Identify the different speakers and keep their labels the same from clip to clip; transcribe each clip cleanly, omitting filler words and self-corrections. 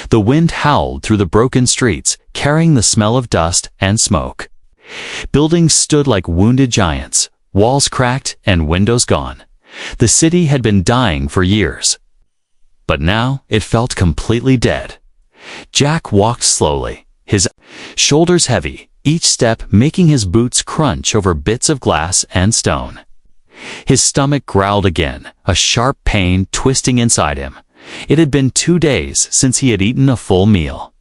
Speaker 1: The wind howled through the broken streets, carrying the smell of dust and smoke. Buildings stood like wounded giants, walls cracked and windows gone. The city had been dying for years. But now it felt completely dead. Jack walked slowly, his shoulders heavy, each step making his boots crunch over bits of glass and stone. His stomach growled again, a sharp pain twisting inside him. It had been 2 days since he had eaten a full meal.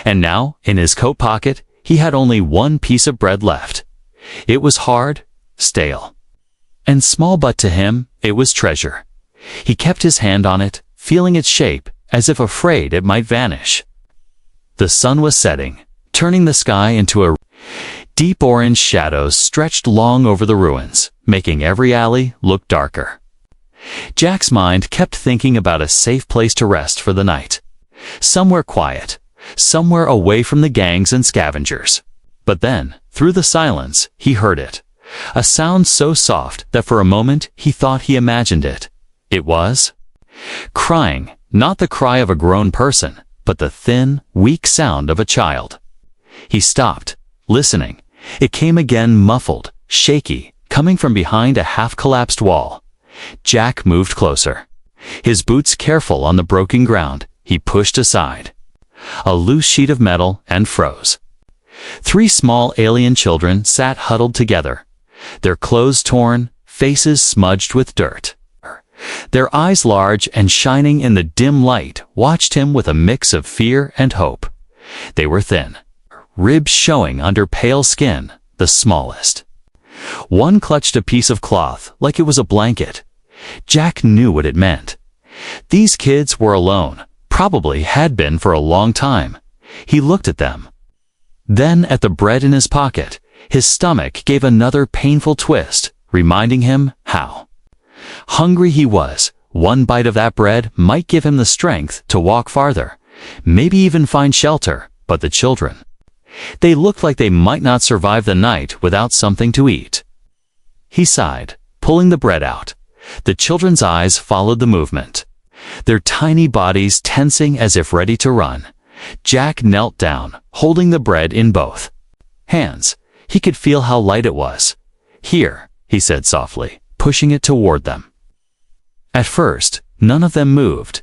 Speaker 1: And now, in his coat pocket, he had only one piece of bread left. It was hard, stale, and small, but to him, it was treasure. He kept his hand on it, feeling its shape, as if afraid it might vanish. The sun was setting, turning the sky into a deep orange shadows stretched long over the ruins, making every alley look darker. Jack's mind kept thinking about a safe place to rest for the night. Somewhere quiet, somewhere away from the gangs and scavengers. But then, through the silence, he heard it. A sound so soft that for a moment he thought he imagined it. It was crying, not the cry of a grown person, but the thin, weak sound of a child. He stopped, listening. It came again, muffled, shaky, coming from behind a half-collapsed wall. Jack moved closer. His boots careful on the broken ground, he pushed aside a loose sheet of metal and froze. 3 small alien children sat huddled together, their clothes torn, faces smudged with dirt. Their eyes large and shining in the dim light watched him with a mix of fear and hope. They were thin, ribs showing under pale skin, the smallest. One clutched a piece of cloth like it was a blanket. Jack knew what it meant. These kids were alone, probably had been for a long time. He looked at them. Then at the bread in his pocket, his stomach gave another painful twist, reminding him how hungry he was. One bite of that bread might give him the strength to walk farther, maybe even find shelter. But the children, they looked like they might not survive the night without something to eat. He sighed, pulling the bread out. The children's eyes followed the movement, their tiny bodies tensing as if ready to run. Jack knelt down, holding the bread in both hands. He could feel how light it was. "Here," he said softly, pushing it toward them. At first, none of them moved.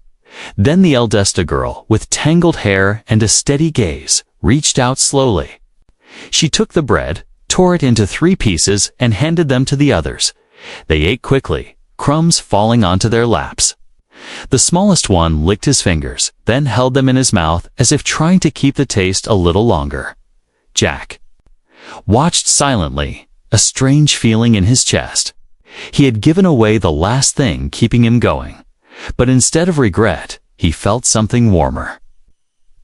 Speaker 1: Then the eldest, a girl with tangled hair and a steady gaze, reached out slowly. She took the bread, tore it into 3 pieces, and handed them to the others. They ate quickly, crumbs falling onto their laps. The smallest one licked his fingers, then held them in his mouth as if trying to keep the taste a little longer. Jack watched silently, a strange feeling in his chest. He had given away the last thing keeping him going. But instead of regret, he felt something warmer.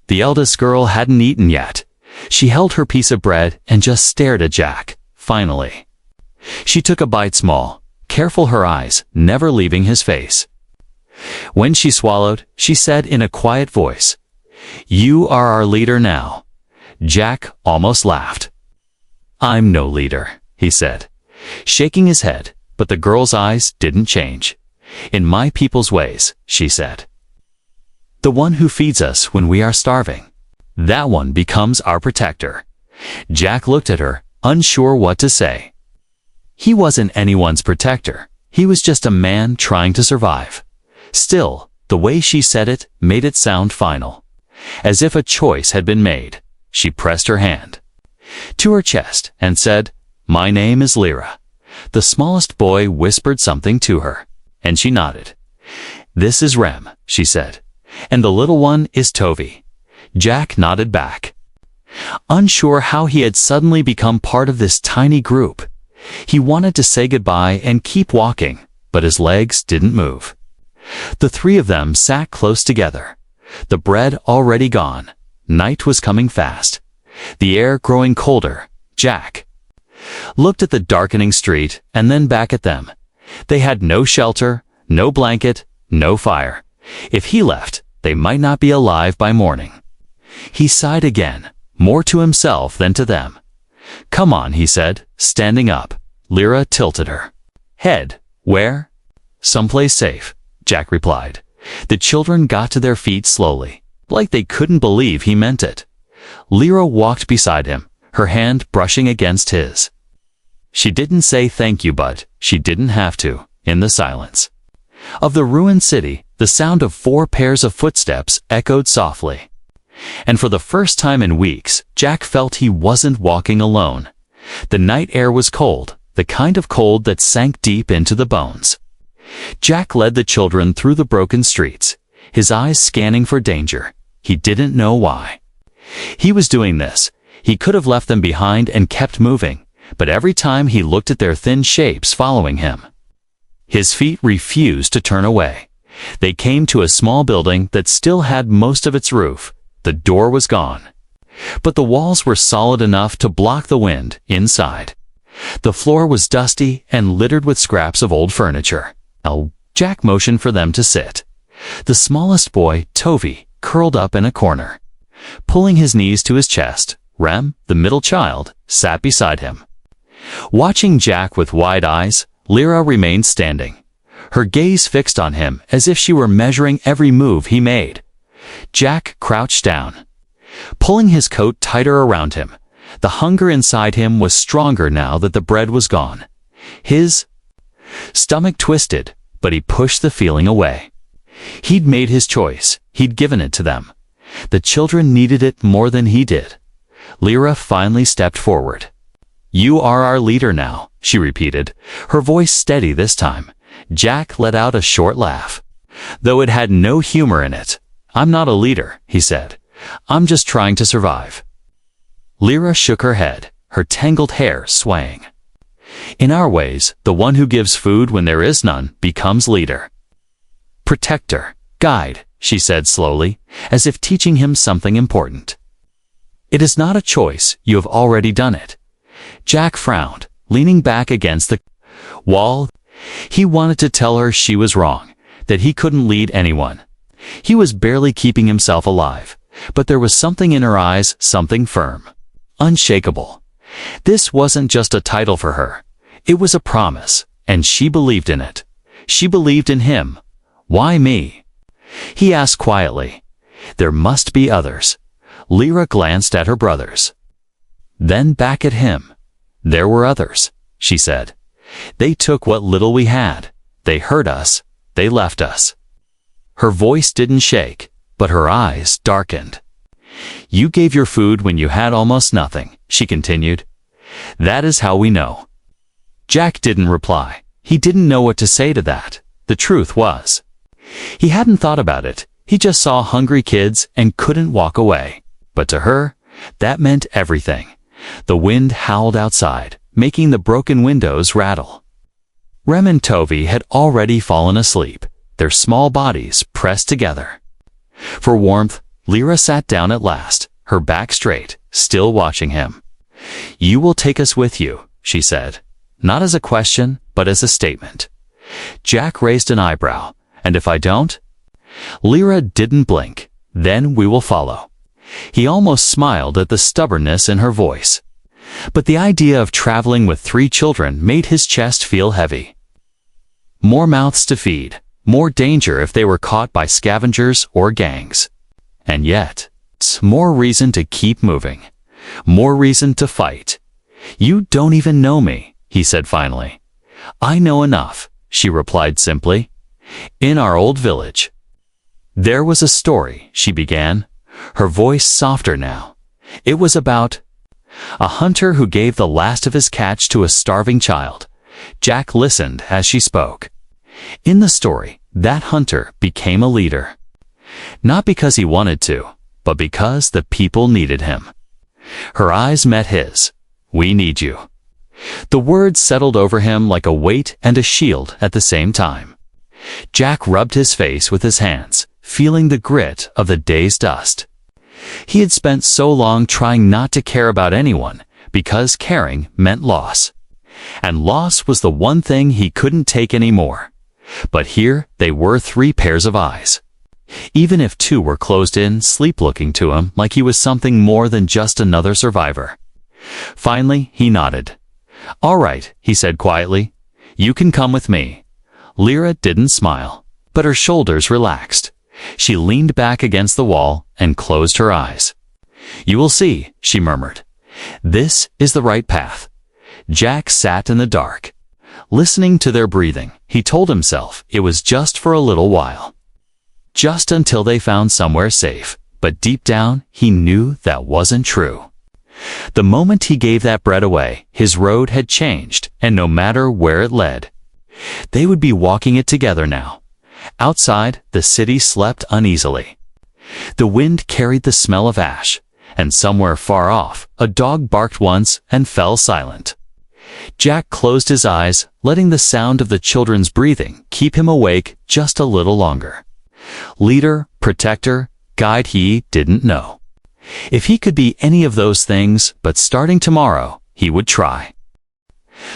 Speaker 1: The eldest girl hadn't eaten yet. She held her piece of bread and just stared at Jack. Finally, she took a bite, small, careful, her eyes never leaving his face. When she swallowed, she said in a quiet voice, "You are our leader now." Jack almost laughed. "I'm no leader," he said, shaking his head, but the girl's eyes didn't change. "In my people's ways," she said. "The one who feeds us when we are starving. That one becomes our protector." Jack looked at her, unsure what to say. He wasn't anyone's protector. He was just a man trying to survive. Still, the way she said it made it sound final. As if a choice had been made. She pressed her hand to her chest and said, "My name is Lyra." The smallest boy whispered something to her, and she nodded. "This is Rem," she said, "and the little one is Tovi." Jack nodded back, unsure how he had suddenly become part of this tiny group. He wanted to say goodbye and keep walking, but his legs didn't move. The 3 of them sat close together, the bread already gone. Night was coming fast, the air growing colder. Jack looked at the darkening street and then back at them. They had no shelter, no blanket, no fire. If he left, they might not be alive by morning. He sighed again, more to himself than to them. "Come on," he said, standing up. Lyra tilted her head. "Where?" "Someplace safe," Jack replied. The children got to their feet slowly. like they couldn't believe he meant it. Lyra walked beside him, her hand brushing against his. She didn't say thank you, but she didn't have to, in the silence of the ruined city. The sound of 4 pairs of footsteps echoed softly. And for the first time in weeks, Jack felt he wasn't walking alone. The night air was cold, the kind of cold that sank deep into the bones. Jack led the children through the broken streets, his eyes scanning for danger. He didn't know why he was doing this. He could have left them behind and kept moving, but every time he looked at their thin shapes following him, his feet refused to turn away. They came to a small building that still had most of its roof. The door was gone, but the walls were solid enough to block the wind inside. The floor was dusty and littered with scraps of old furniture. Jack motioned for them to sit. The smallest boy, Tovi, curled up in a corner. Pulling his knees to his chest, Rem, the middle child, sat beside him. Watching Jack with wide eyes, Lyra remained standing, her gaze fixed on him as if she were measuring every move he made. Jack crouched down, pulling his coat tighter around him. The hunger inside him was stronger now that the bread was gone. His stomach twisted, but he pushed the feeling away. He'd made his choice. He'd given it to them. The children needed it more than he did. Lyra finally stepped forward. "You are our leader now," she repeated, her voice steady this time. Jack let out a short laugh, though it had no humor in it. "I'm not a leader," he said. "I'm just trying to survive." Lyra shook her head, her tangled hair swaying. "In our ways, the one who gives food when there is none becomes leader. Protector, guide," she said slowly, as if teaching him something important. "It is not a choice, you have already done it." Jack frowned, leaning back against the wall. He wanted to tell her she was wrong, that he couldn't lead anyone. He was barely keeping himself alive, but there was something in her eyes, something firm, unshakable. This wasn't just a title for her. It was a promise, and she believed in it. She believed in him. "Why me?" he asked quietly. "There must be others." Lyra glanced at her brothers, then back at him. "There were others," she said. "They took what little we had. They hurt us. They left us." Her voice didn't shake, but her eyes darkened. "You gave your food when you had almost nothing," she continued. "That is how we know." Jack didn't reply. He didn't know what to say to that. The truth was, he hadn't thought about it. He just saw hungry kids and couldn't walk away. But to her, that meant everything. The wind howled outside, making the broken windows rattle. Rem and Tovi had already fallen asleep, their small bodies pressed together. For warmth, Lyra sat down at last, her back straight, still watching him. "You will take us with you," she said, not as a question, but as a statement. Jack raised an eyebrow. "And if I don't?" Lyra didn't blink. "Then we will follow." He almost smiled at the stubbornness in her voice. But the idea of traveling with 3 children made his chest feel heavy. More mouths to feed, more danger if they were caught by scavengers or gangs. And yet, more reason to keep moving, more reason to fight. "You don't even know me," he said finally. "I know enough," she replied simply. "In our old village, there was a story," she began, her voice softer now. "It was about a hunter who gave the last of his catch to a starving child." Jack listened as she spoke. "In the story, that hunter became a leader. Not because he wanted to, but because the people needed him." Her eyes met his. "We need you." The words settled over him like a weight and a shield at the same time. Jack rubbed his face with his hands, feeling the grit of the day's dust. He had spent so long trying not to care about anyone, because caring meant loss. And loss was the one thing he couldn't take anymore. But here they were, 3 pairs of eyes. Even if 2 were closed in, sleep-looking to him like he was something more than just another survivor. Finally, he nodded. "All right," he said quietly. "You can come with me." Lyra didn't smile, but her shoulders relaxed. She leaned back against the wall and closed her eyes. "You will see," she murmured. "This is the right path." Jack sat in the dark. Listening to their breathing, he told himself it was just for a little while. Just until they found somewhere safe, but deep down he knew that wasn't true. The moment he gave that bread away, his road had changed, and no matter where it led, they would be walking it together now. Outside, the city slept uneasily. The wind carried the smell of ash, and somewhere far off, a dog barked once and fell silent. Jack closed his eyes, letting the sound of the children's breathing keep him awake just a little longer. Leader, protector, guide, he didn't know. If he could be any of those things, but starting tomorrow, he would try.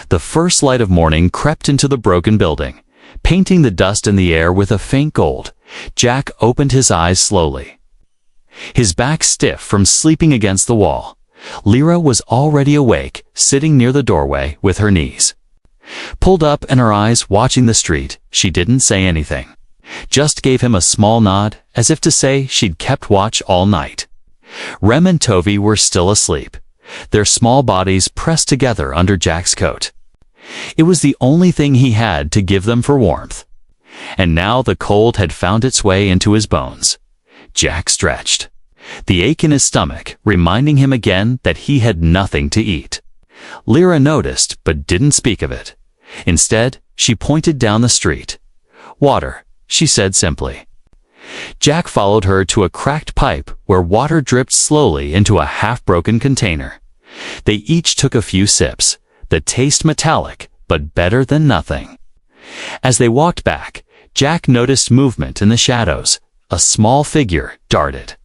Speaker 1: The first light of morning crept into the broken building, painting the dust in the air with a faint gold. Jack opened his eyes slowly. His back stiff from sleeping against the wall, Lyra was already awake, sitting near the doorway with her knees pulled up and her eyes watching the street. She didn't say anything, just gave him a small nod, as if to say she'd kept watch all night. Rem and Tovi were still asleep, their small bodies pressed together under Jack's coat. It was the only thing he had to give them for warmth. And now the cold had found its way into his bones. Jack stretched, the ache in his stomach reminding him again that he had nothing to eat. Lyra noticed but didn't speak of it. Instead, she pointed down the street. "Water," she said simply. Jack followed her to a cracked pipe where water dripped slowly into a half-broken container. They each took a few sips, the taste metallic, but better than nothing. As they walked back, Jack noticed movement in the shadows. A small figure darted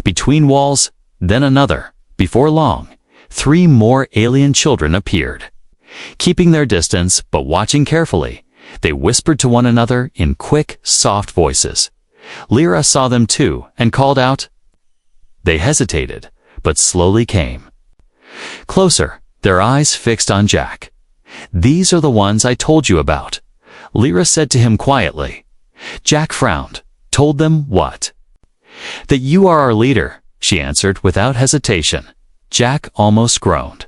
Speaker 1: between walls, then another. Before long, 3 more alien children appeared. Keeping their distance but watching carefully, they whispered to one another in quick, soft voices. Lyra saw them too and called out. They hesitated, but slowly came closer, their eyes fixed on Jack. "These are the ones I told you about," Lyra said to him quietly. Jack frowned. "Told them what?" "That you are our leader," she answered without hesitation. Jack almost groaned.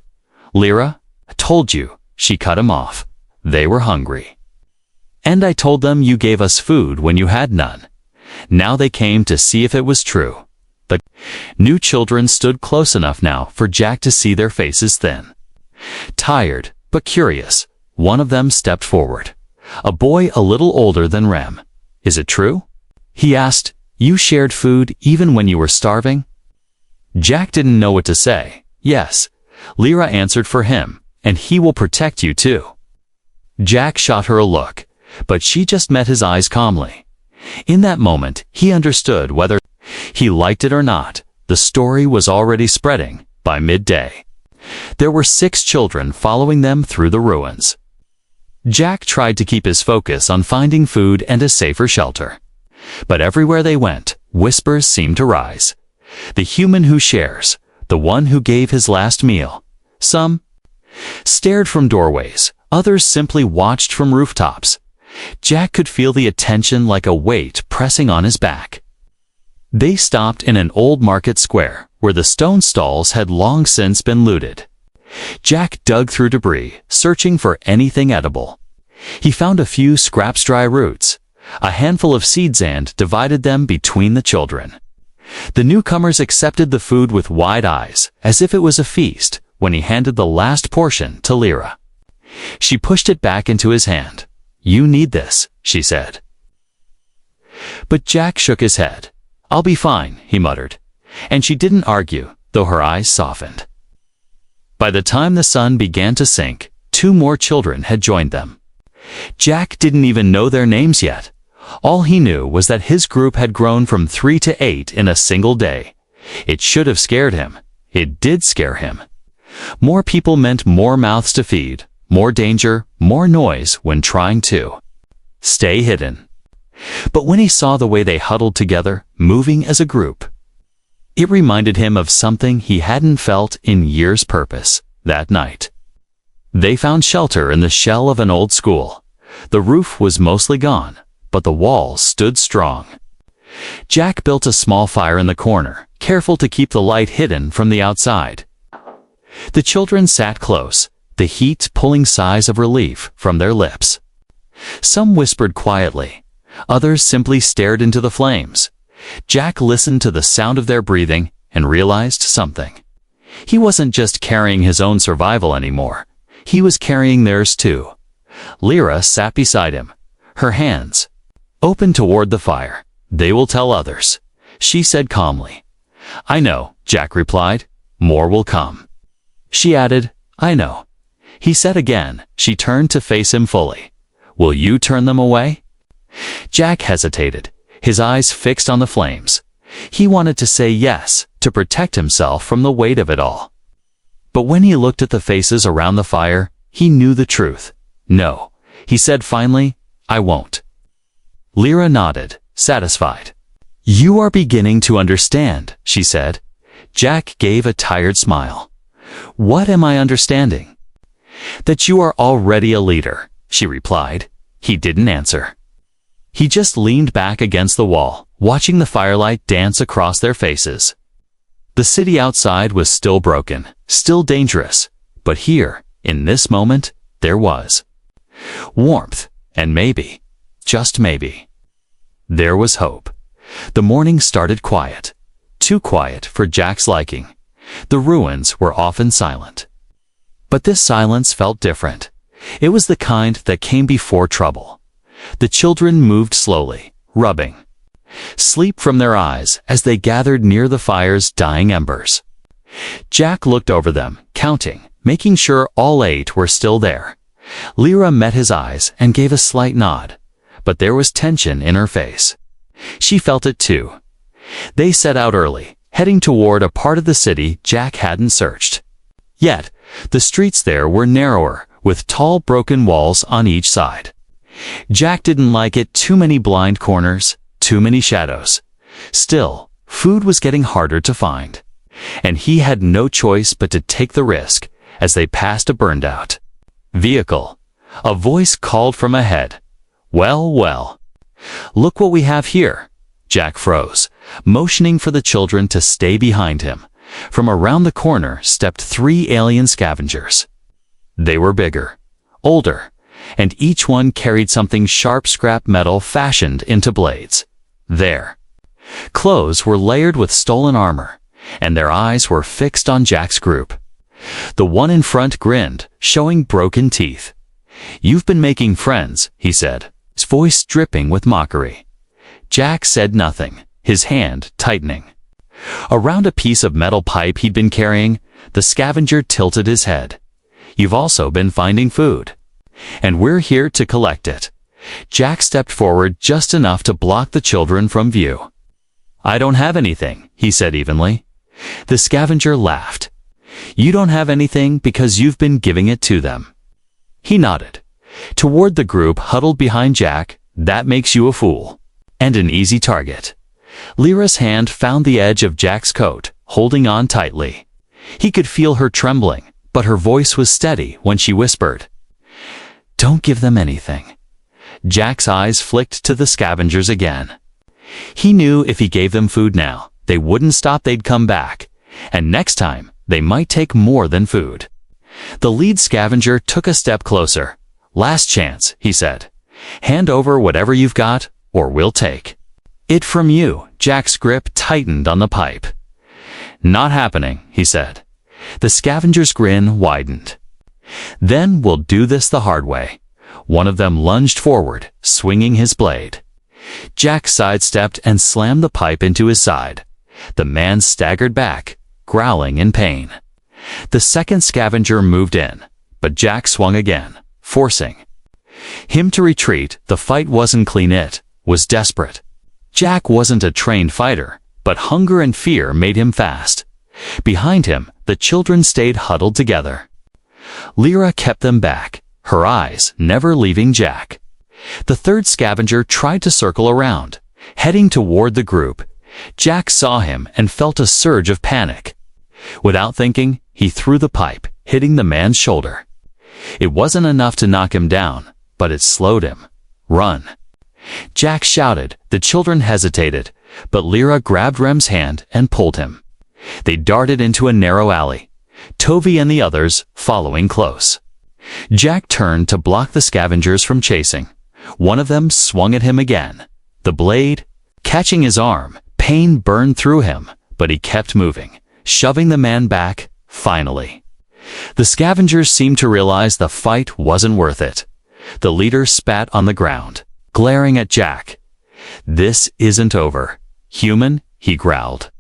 Speaker 1: "Lyra, I told you," she cut him off. "They were hungry. And I told them you gave us food when you had none." Now they came to see if it was true. The new children stood close enough now for Jack to see their faces thin, tired, but curious. One of them stepped forward, a boy a little older than Rem. "Is it true?" he asked. "You shared food even when you were starving?" Jack didn't know what to say. "Yes," Lyra answered for him, "and he will protect you too." Jack shot her a look, but she just met his eyes calmly. In that moment, he understood whether he liked it or not. The story was already spreading. By midday, there were 6 children following them through the ruins. Jack tried to keep his focus on finding food and a safer shelter. But everywhere they went, whispers seemed to rise. The human who shares, the one who gave his last meal. Some stared from doorways, others simply watched from rooftops. Jack could feel the attention like a weight pressing on his back. They stopped in an old market square, where the stone stalls had long since been looted. Jack dug through debris, searching for anything edible. He found a few scraps dry roots. A handful of seeds and divided them between the children. The newcomers accepted the food with wide eyes, as if it was a feast, when he handed the last portion to Lyra. She pushed it back into his hand. "You need this," she said. But Jack shook his head. "I'll be fine," he muttered. And she didn't argue, though her eyes softened. By the time the sun began to sink, 2 more children had joined them. Jack didn't even know their names yet. All he knew was that his group had grown from 3 to 8 in a single day. It should have scared him. It did scare him. More people meant more mouths to feed, more danger, more noise when trying to stay hidden. But when he saw the way they huddled together, moving as a group, it reminded him of something he hadn't felt in years. Purpose. That night, they found shelter in the shell of an old school. The roof was mostly gone, but the walls stood strong. Jack built a small fire in the corner, careful to keep the light hidden from the outside. The children sat close, the heat pulling sighs of relief from their lips. Some whispered quietly. Others simply stared into the flames. Jack listened to the sound of their breathing and realized something. He wasn't just carrying his own survival anymore. He was carrying theirs too. Lyra sat beside him, her hands open toward the fire. "They will tell others," she said calmly. "I know," Jack replied. "More will come." She added, "I know." He said again. She turned to face him fully. "Will you turn them away?" Jack hesitated, his eyes fixed on the flames. He wanted to say yes, to protect himself from the weight of it all. But when he looked at the faces around the fire, he knew the truth. "No," he said finally, "I won't." Lyra nodded, satisfied. "You are beginning to understand," she said. Jack gave a tired smile. "What am I understanding?" "That you are already a leader," she replied. He didn't answer. He just leaned back against the wall, watching the firelight dance across their faces. The city outside was still broken, still dangerous, but here, in this moment, there was warmth, and maybe, just maybe, there was hope. The morning started quiet, too quiet for Jack's liking. The ruins were often silent. But this silence felt different. It was the kind that came before trouble. The children moved slowly, rubbing sleep from their eyes as they gathered near the fire's dying embers. Jack looked over them, counting, making sure all 8 were still there. Lyra met his eyes and gave a slight nod, but there was tension in her face. She felt it too. They set out early, heading toward a part of the city Jack hadn't searched. Yet, the streets there were narrower, with tall broken walls on each side. Jack didn't like it. Too many blind corners, too many shadows. Still, food was getting harder to find, and he had no choice but to take the risk as they passed a burned-out vehicle. A voice called from ahead. "Well, well. Look what we have here." Jack froze, motioning for the children to stay behind him. From around the corner stepped 3 alien scavengers. They were bigger, older, and each one carried something sharp, scrap metal fashioned into blades. Their clothes were layered with stolen armor, and their eyes were fixed on Jack's group. The one in front grinned, showing broken teeth. "You've been making friends," he said, his voice dripping with mockery. Jack said nothing, his hand tightening. Around a piece of metal pipe he'd been carrying, the scavenger tilted his head. "You've also been finding food, and we're here to collect it." Jack stepped forward just enough to block the children from view. "I don't have anything," he said evenly. The scavenger laughed. "You don't have anything because you've been giving it to them." He nodded toward the group huddled behind Jack. "That makes you a fool, and an easy target." Lyra's hand found the edge of Jack's coat, holding on tightly. He could feel her trembling, but her voice was steady when she whispered, "Don't give them anything." Jack's eyes flicked to the scavengers again. He knew if he gave them food now, they wouldn't stop. They'd come back, and next time, they might take more than food. The lead scavenger took a step closer. "Last chance," he said. "Hand over whatever you've got, or we'll take it from you." Jack's grip tightened on the pipe. "Not happening," he said. The scavenger's grin widened. "Then we'll do this the hard way." One of them lunged forward, swinging his blade. Jack sidestepped and slammed the pipe into his side. The man staggered back, growling in pain. The second scavenger moved in, but Jack swung again, forcing him to retreat. The fight wasn't clean, it was desperate. Jack wasn't a trained fighter, but hunger and fear made him fast. Behind him, the children stayed huddled together. Lyra kept them back, her eyes never leaving Jack. The third scavenger tried to circle around, heading toward the group. Jack saw him and felt a surge of panic. Without thinking, he threw the pipe, hitting the man's shoulder. It wasn't enough to knock him down, but it slowed him. "Run!" Jack shouted. The children hesitated, but Lyra grabbed Rem's hand and pulled him. They darted into a narrow alley, Tovi and the others following close. Jack turned to block the scavengers from chasing. One of them swung at him again. The blade, catching his arm, pain burned through him, but he kept moving, shoving the man back, finally. The scavengers seemed to realize the fight wasn't worth it. The leader spat on the ground, glaring at Jack. "This isn't over, human," he growled.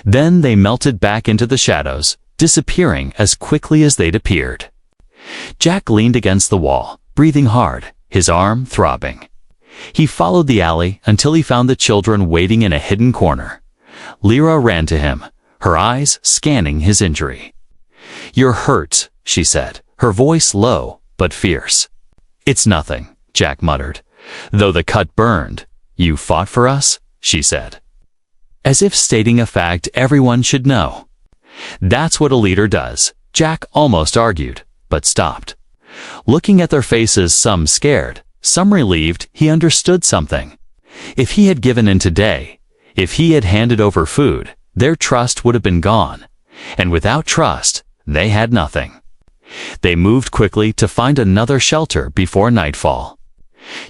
Speaker 1: Then they melted back into the shadows, disappearing as quickly as they'd appeared. Jack leaned against the wall, breathing hard, his arm throbbing. He followed the alley until he found the children waiting in a hidden corner. Lyra ran to him, her eyes scanning his injury. "You're hurt," she said, her voice low but fierce. "It's nothing," Jack muttered, "though the cut burned. You fought for us," she said, as if stating a fact everyone should know. "That's what a leader does," Jack almost argued, but stopped. Looking at their faces, some scared, some relieved, he understood something. If he had given in today, if he had handed over food, their trust would have been gone. And without trust, they had nothing. They moved quickly to find another shelter before nightfall.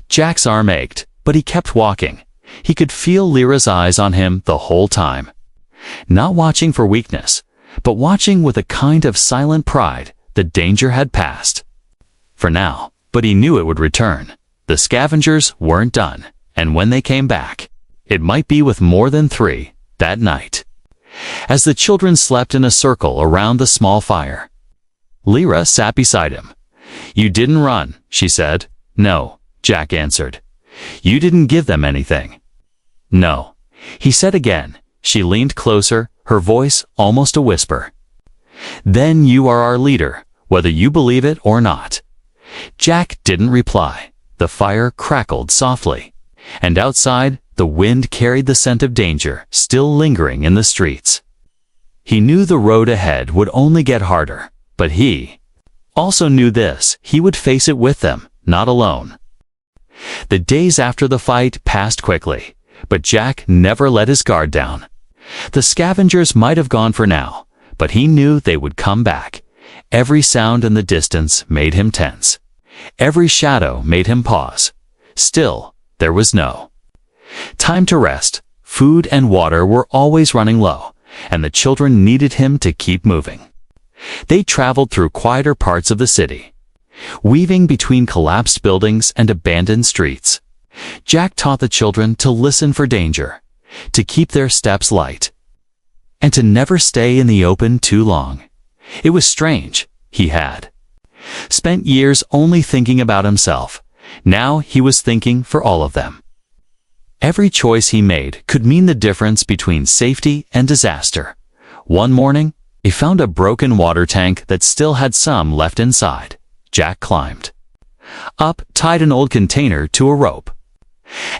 Speaker 1: Jack's arm ached, but he kept walking. He could feel Lyra's eyes on him the whole time. Not watching for weakness, but watching with a kind of silent pride that danger had passed. For now, but he knew it would return. The scavengers weren't done, and when they came back, it might be with more than 3 that night. As the children slept in a circle around the small fire, Lyra sat beside him. "You didn't run," she said. "No," Jack answered. "You didn't give them anything." "No," he said again. She leaned closer, her voice almost a whisper. "Then you are our leader, whether you believe it or not." Jack didn't reply. The fire crackled softly, and outside, the wind carried the scent of danger still lingering in the streets. He knew the road ahead would only get harder, but he also knew this: he would face it with them, not alone. The days after the fight passed quickly, but Jack never let his guard down. The scavengers might have gone for now, but he knew they would come back. Every sound in the distance made him tense. Every shadow made him pause. Still, there was no time to rest. Food and water were always running low, and the children needed him to keep moving. They traveled through quieter parts of the city, weaving between collapsed buildings and abandoned streets. Jack taught the children to listen for danger, to keep their steps light, and to never stay in the open too long. It was strange. He had spent years only thinking about himself. Now he was thinking for all of them. Every choice he made could mean the difference between safety and disaster. One morning, he found a broken water tank that still had some left inside. Jack climbed up, tied an old container to a rope,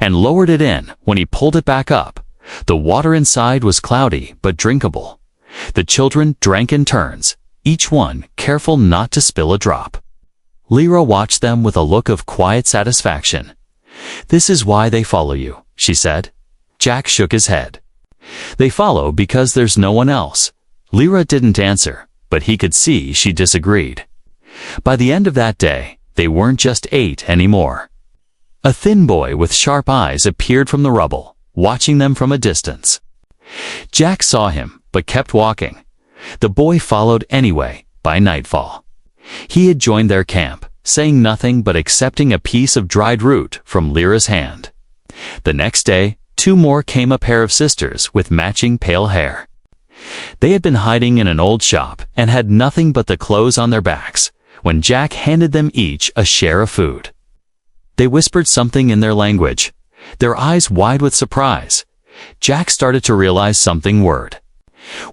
Speaker 1: and lowered it in. When he pulled it back up, the water inside was cloudy but drinkable. The children drank in turns, each one careful not to spill a drop. Lyra watched them with a look of quiet satisfaction. "This is why they follow you," she said. Jack shook his head. "They follow because there's no one else." Lyra didn't answer, but he could see she disagreed. By the end of that day, they weren't just 8 anymore. A thin boy with sharp eyes appeared from the rubble, watching them from a distance. Jack saw him, but kept walking. The boy followed anyway. By nightfall, he had joined their camp, saying nothing but accepting a piece of dried root from Lyra's hand. The next day, 2 more came, a pair of sisters with matching pale hair. They had been hiding in an old shop and had nothing but the clothes on their backs when Jack handed them each a share of food. They whispered something in their language, their eyes wide with surprise. Jack started to realize something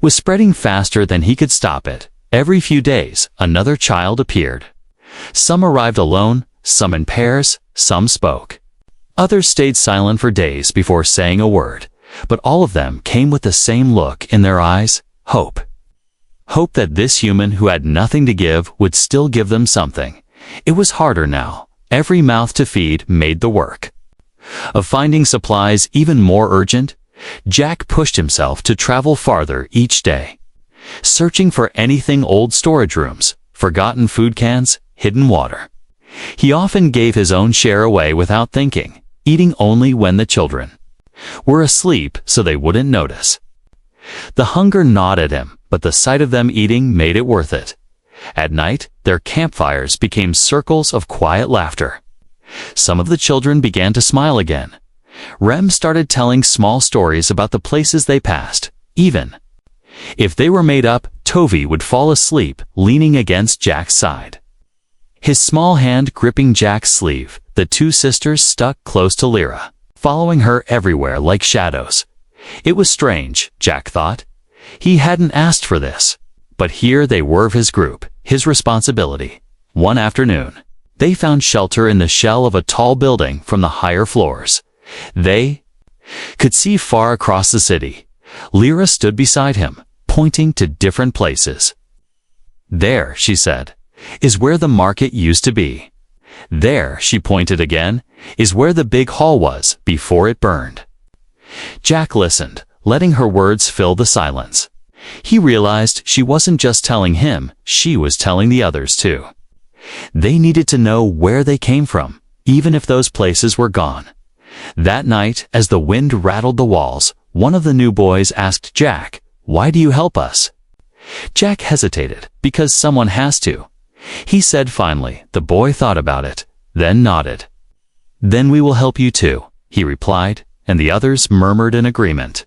Speaker 1: was spreading faster than he could stop it. Every few days, another child appeared. Some arrived alone, some in pairs, some spoke. Others stayed silent for days before saying a word, but all of them came with the same look in their eyes: hope. Hope that this human who had nothing to give would still give them something. It was harder now. Every mouth to feed made the work of finding supplies even more urgent. Jack pushed himself to travel farther each day, searching for anything: old storage rooms, forgotten food cans, hidden water. He often gave his own share away without thinking, eating only when the children were asleep so they wouldn't notice. The hunger gnawed at him, but the sight of them eating made it worth it. At night, their campfires became circles of quiet laughter. Some of the children began to smile again. Rem started telling small stories about the places they passed. Even if they were made up, Tovi would fall asleep leaning against Jack's side, his small hand gripping Jack's sleeve. The two sisters stuck close to Lyra, following her everywhere like shadows. It was strange, Jack thought. He hadn't asked for this, but here they were, his group, his responsibility. One afternoon, they found shelter in the shell of a tall building from the higher floors. They could see far across the city. Lyra stood beside him, pointing to different places. "There," she said, "is where the market used to be. There," she pointed again, "is where the big hall was before it burned." Jack listened, letting her words fill the silence. He realized she wasn't just telling him, she was telling the others too. They needed to know where they came from, even if those places were gone. That night, as the wind rattled the walls, one of the new boys asked Jack, "Why do you help us?" Jack hesitated, "Because someone has to," he said finally. The boy thought about it, then nodded. "Then we will help you too," he replied, and the others murmured in agreement.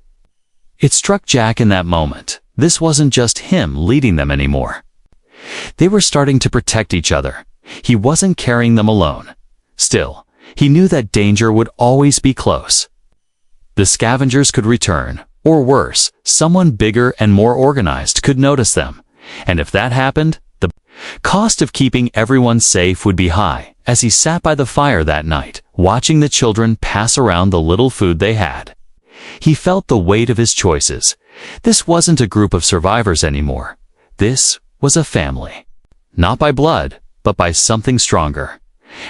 Speaker 1: It struck Jack in that moment. This wasn't just him leading them anymore. They were starting to protect each other. He wasn't carrying them alone. Still, he knew that danger would always be close. The scavengers could return, or worse, someone bigger and more organized could notice them. And if that happened, the cost of keeping everyone safe would be high. As he sat by the fire that night, watching the children pass around the little food they had, he felt the weight of his choices. This wasn't a group of survivors anymore. This was a family. Not by blood, but by something stronger.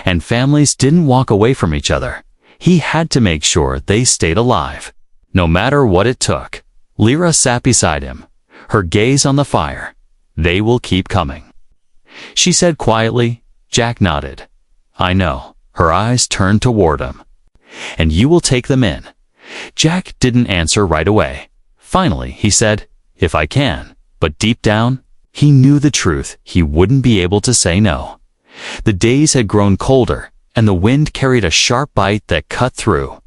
Speaker 1: And families didn't walk away from each other. He had to make sure they stayed alive, no matter what it took. Lyra sat beside him, her gaze on the fire. "They will keep coming," she said quietly. Jack nodded. "I know." Her eyes turned toward him. "And you will take them in." Jack didn't answer right away. Finally, he said, "If I can," but deep down, he knew the truth. He wouldn't be able to say no. The days had grown colder, and the wind carried a sharp bite that cut through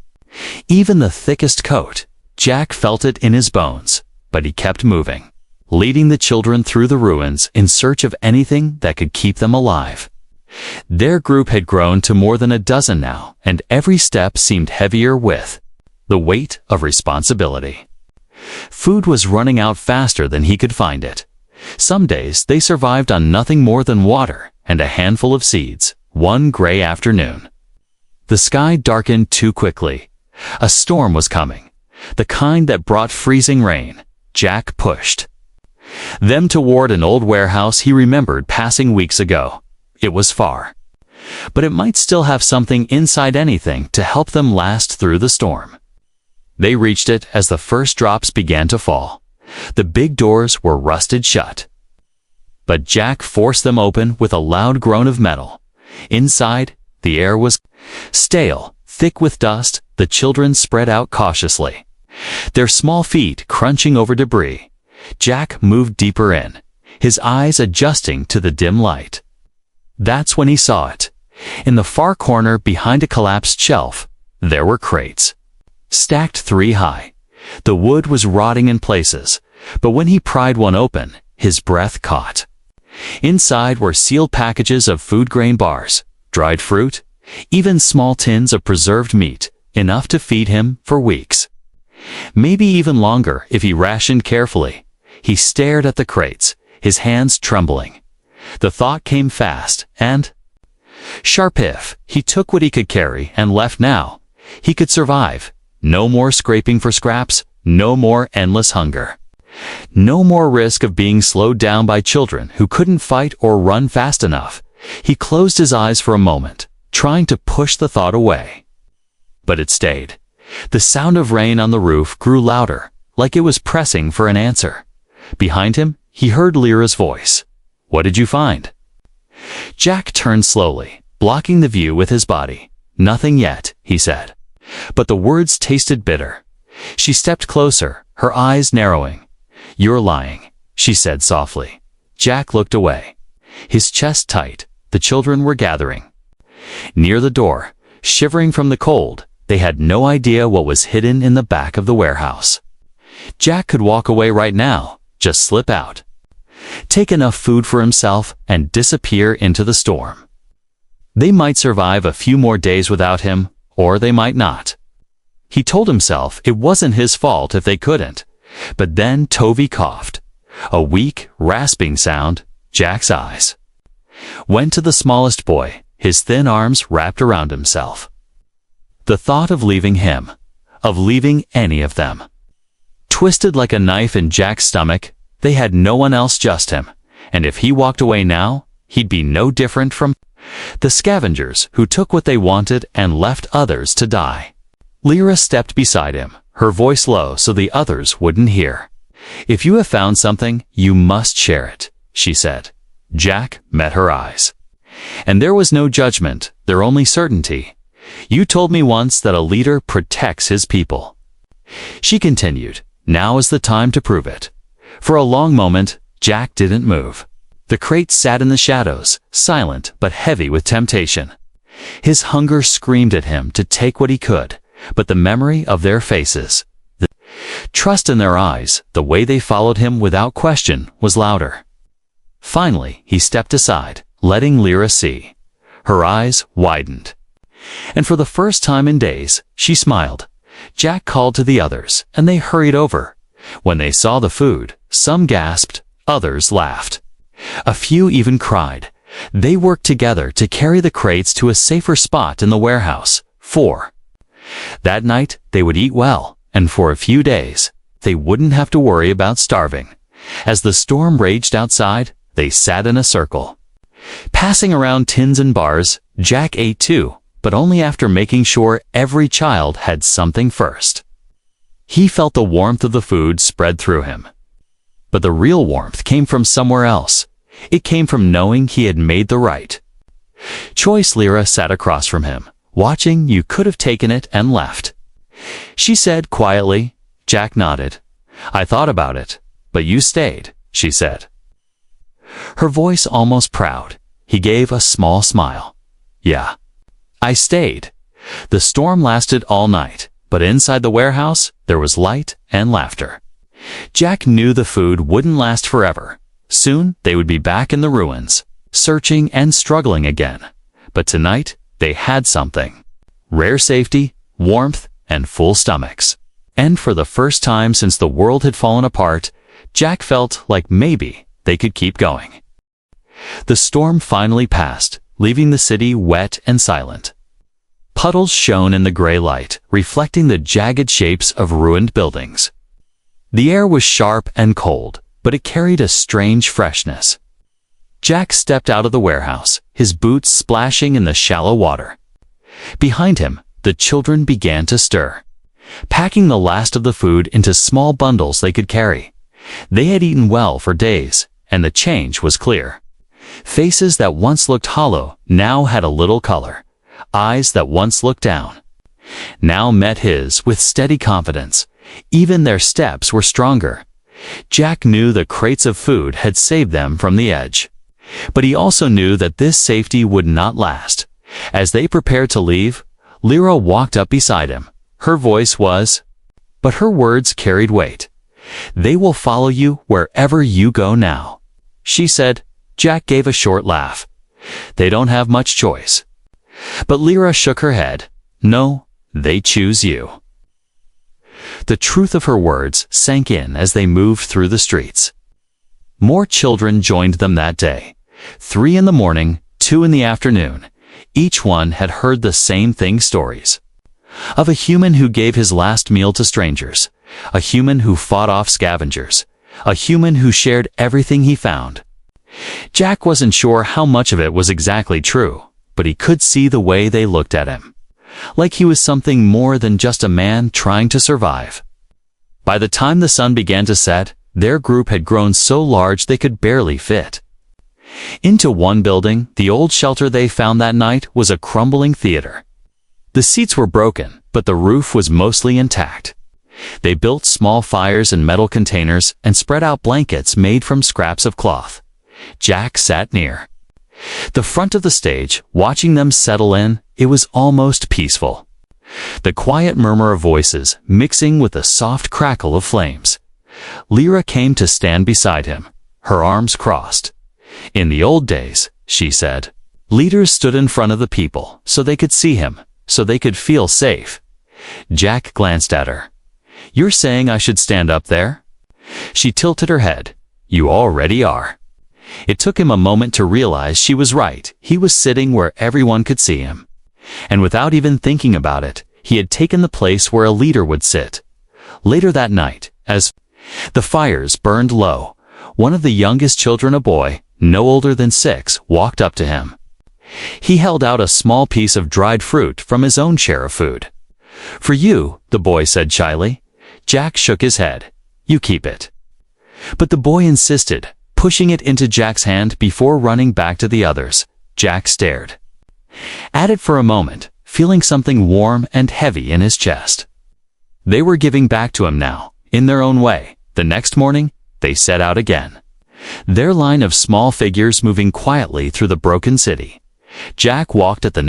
Speaker 1: even the thickest coat. Jack felt it in his bones, but he kept moving, leading the children through the ruins in search of anything that could keep them alive. Their group had grown to more than a dozen now, and every step seemed heavier with the weight of responsibility. Food was running out faster than he could find it. Some days they survived on nothing more than water and a handful of seeds. One gray afternoon, the sky darkened too quickly. A storm was coming, the kind that brought freezing rain. Jack pushed them toward an old warehouse he remembered passing weeks ago. It was far, but it might still have something inside, anything to help them last through the storm. They reached it as the first drops began to fall. The big doors were rusted shut, but Jack forced them open with a loud groan of metal. Inside, the air was stale, thick with dust. The children spread out cautiously, their small feet crunching over debris. Jack moved deeper in, his eyes adjusting to the dim light. That's when he saw it. In the far corner behind a collapsed shelf, there were crates, stacked 3 high. The wood was rotting in places, but when he pried one open, his breath caught. Inside were sealed packages of food grain bars, dried fruit, even small tins of preserved meat, enough to feed him for weeks. Maybe even longer if he rationed carefully. He stared at the crates, his hands trembling. The thought came fast and sharp: if he took what he could carry and left now, he could survive. No more scraping for scraps, no more endless hunger. No more risk of being slowed down by children who couldn't fight or run fast enough. He closed his eyes for a moment, trying to push the thought away. But it stayed. The sound of rain on the roof grew louder, like it was pressing for an answer. Behind him, he heard Lyra's voice. "What did you find?" Jack turned slowly, blocking the view with his body. "Nothing yet," he said. But the words tasted bitter. She stepped closer, her eyes narrowing. "You're lying," she said softly. Jack looked away, his chest tight. The children were gathering. Near the door, shivering from the cold, they had no idea what was hidden in the back of the warehouse. Jack could walk away right now, just slip out, take enough food for himself, and disappear into the storm. They might survive a few more days without him, or they might not. He told himself it wasn't his fault if they couldn't. But then Toby coughed. A weak, rasping sound. Jack's eyes went to the smallest boy, his thin arms wrapped around himself. The thought of leaving him, of leaving any of them, twisted like a knife in Jack's stomach. They had no one else, just him, and if he walked away now, he'd be no different from the scavengers who took what they wanted and left others to die. Lyra stepped beside him, her voice low so the others wouldn't hear. "If you have found something, you must share it," she said. Jack met her eyes. And there was no judgment, there only certainty. "You told me once that a leader protects his people." She continued, "Now is the time to prove it." For a long moment, Jack didn't move. The crate sat in the shadows, silent but heavy with temptation. His hunger screamed at him to take what he could, but the memory of their faces, the trust in their eyes, the way they followed him without question, was louder. Finally, he stepped aside, letting Lyra see. Her eyes widened. And for the first time in days, she smiled. Jack called to the others, and they hurried over. When they saw the food, some gasped, others laughed. A few even cried. They worked together to carry the crates to a safer spot in the warehouse. That night, they would eat well, and for a few days, they wouldn't have to worry about starving. As the storm raged outside, they sat in a circle. Passing around tins and bars, Jack ate too, but only after making sure every child had something first. He felt the warmth of the food spread through him. But the real warmth came from somewhere else. It came from knowing he had made the right choice. Lyra sat across from him, watching. "You could have taken it and left," she said quietly. Jack nodded. "I thought about it, but you stayed," she said. Her voice almost proud. He gave a small smile. "Yeah, I stayed." The storm lasted all night, but inside the warehouse, there was light and laughter. Jack knew the food wouldn't last forever. Soon, they would be back in the ruins, searching and struggling again. But tonight, they had something. Rare safety, warmth, and full stomachs. And for the first time since the world had fallen apart, Jack felt like maybe they could keep going. The storm finally passed, leaving the city wet and silent. Puddles shone in the gray light, reflecting the jagged shapes of ruined buildings. The air was sharp and cold, but it carried a strange freshness. Jack stepped out of the warehouse, his boots splashing in the shallow water. Behind him, the children began to stir, packing the last of the food into small bundles they could carry. They had eaten well for days, and the change was clear. Faces that once looked hollow now had a little color. Eyes that once looked down now met his with steady confidence. Even their steps were stronger. Jack knew the crates of food had saved them from the edge. But he also knew that this safety would not last. As they prepared to leave, Lyra walked up beside him. Her voice was, but her words carried weight. "They will follow you wherever you go now," she said. Jack gave a short laugh. "They don't have much choice." But Lyra shook her head. "No, they choose you." The truth of her words sank in as they moved through the streets. More children joined them that day. 3 in the morning, 2 in the afternoon. Each one had heard the same stories. Of a human who gave his last meal to strangers. A human who fought off scavengers. A human who shared everything he found. Jack wasn't sure how much of it was exactly true, but he could see the way they looked at him. like he was something more than just a man trying to survive. By the time the sun began to set, their group had grown so large they could barely fit into one building. The old shelter they found that night was a crumbling theater. The seats were broken, but the roof was mostly intact. They built small fires in metal containers and spread out blankets made from scraps of cloth. Jack sat near the front of the stage, watching them settle in. It was almost peaceful. The quiet murmur of voices mixing with the soft crackle of flames. Lyra came to stand beside him, her arms crossed. In the old days, she said, leaders stood in front of the people so they could see him, so they could feel safe. Jack glanced at her. You're saying I should stand up there? She tilted her head. You already are. It took him a moment to realize she was right. He was sitting where everyone could see him. And without even thinking about it, he had taken the place where a leader would sit. Later that night, as the fires burned low, one of the youngest children, a boy, no older than 6, walked up to him. He held out a small piece of dried fruit from his own share of food. For you, the boy said shyly. Jack shook his head. You keep it. But the boy insisted, pushing it into Jack's hand before running back to the others. Jack stared at it for a moment, feeling something warm and heavy in his chest. They were giving back to him now, in their own way. The next morning, they set out again. Their line of small figures moving quietly through the broken city. Jack walked at the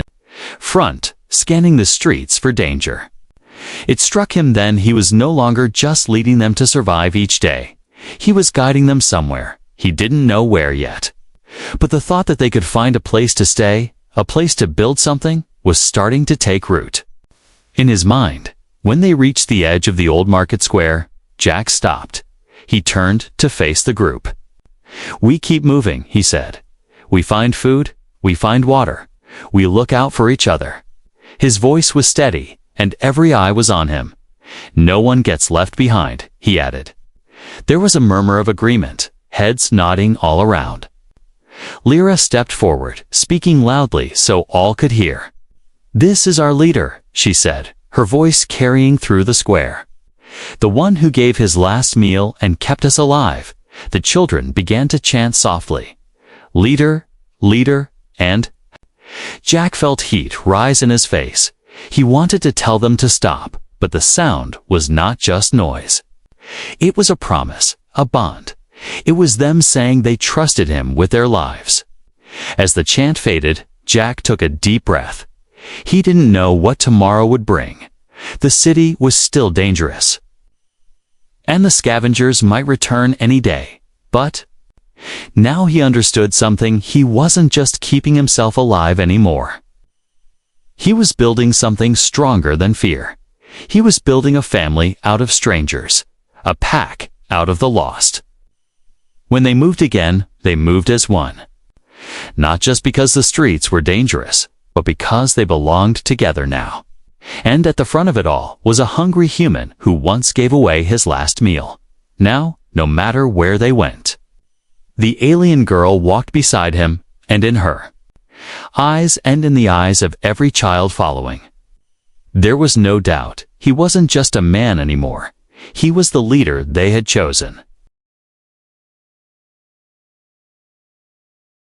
Speaker 1: front, scanning the streets for danger. It struck him then he was no longer just leading them to survive each day. He was guiding them somewhere. He didn't know where yet. But the thought that they could find a place to stay, a place to build something, was starting to take root. In his mind, when they reached the edge of the old market square, Jack stopped. He turned to face the group. We keep moving, he said. We find food, we find water, we look out for each other. His voice was steady, and every eye was on him. No one gets left behind, he added. There was a murmur of agreement, heads nodding all around. Lyra stepped forward, speaking loudly so all could hear. This is our leader, she said, her voice carrying through the square. The one who gave his last meal and kept us alive. The children began to chant softly. Leader, leader, and... Jack felt heat rise in his face. He wanted to tell them to stop, but the sound was not just noise. It was a promise, a bond. It was them saying they trusted him with their lives. As the chant faded, Jack took a deep breath. He didn't know what tomorrow would bring. The city was still dangerous. And the scavengers might return any day. But now he understood something. He wasn't just keeping himself alive anymore. He was building something stronger than fear. He was building a family out of strangers, a pack out of the lost. When they moved again, they moved as one. Not just because the streets were dangerous, but because they belonged together now. And at the front of it all was a hungry human who once gave away his last meal. Now, no matter where they went. The alien girl walked beside him, and in her eyes and in the eyes of every child following. There was no doubt, he wasn't just a man anymore. He was the leader they had chosen.